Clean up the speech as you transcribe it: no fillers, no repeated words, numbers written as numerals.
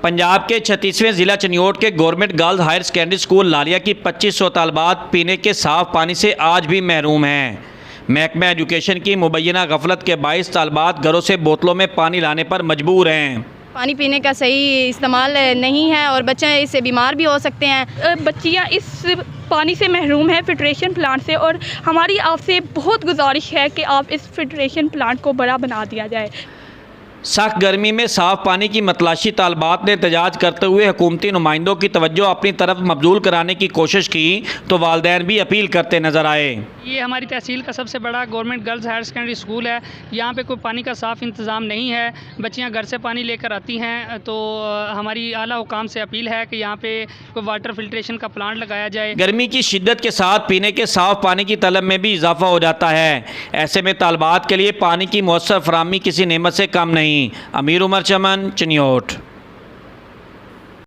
पंजाब के 36वें ज़िला चनियोट के government girls higher secondary school Lalia की 2500 तालबात पीने के साफ़ पानी से आज भी महरूम हैं। महकमा एजुकेशन की मुबैना गफलत के बाइस तालबात घरों से बोतलों में पानी लाने पर मजबूर हैं। पानी पीने का सही इस्तेमाल नहीं है और बच्चे इससे बीमार भी हो सकते हैं। बच्चियाँ इस पानी से महरूम है फिल्ट्रेशन प्लांट से, और हमारी आपसे बहुत गुजारिश है कि आप इस फिल्ट्रेशन प्लांट को बड़ा बना दिया जाए। सख्त गर्मी में साफ़ पानी की मतलाशी तालबात ने एहतजाज करते हुए हुकूमती नुमाइंदों की तवज्जो अपनी तरफ मबजूल कराने की कोशिश की तो वालिदैन भी अपील करते नजर आए। ये हमारी तहसील का सबसे बड़ा government girls higher secondary school है। यहाँ पे कोई पानी का साफ़ इंतज़ाम नहीं है। बच्चियाँ घर से पानी लेकर आती हैं, तो हमारी आला हुकाम से अपील है कि यहाँ पे कोई वाटर फिल्ट्रेशन का प्लांट लगाया जाए। गर्मी की शिद्दत के साथ पीने के साफ़ पानी की तलब में भी इजाफा हो जाता है। ऐसे में तालबात के लिए पानी की मौसर फराहमी किसी नेमत से कम नहीं। अमीर उमर चमन, चनियोट।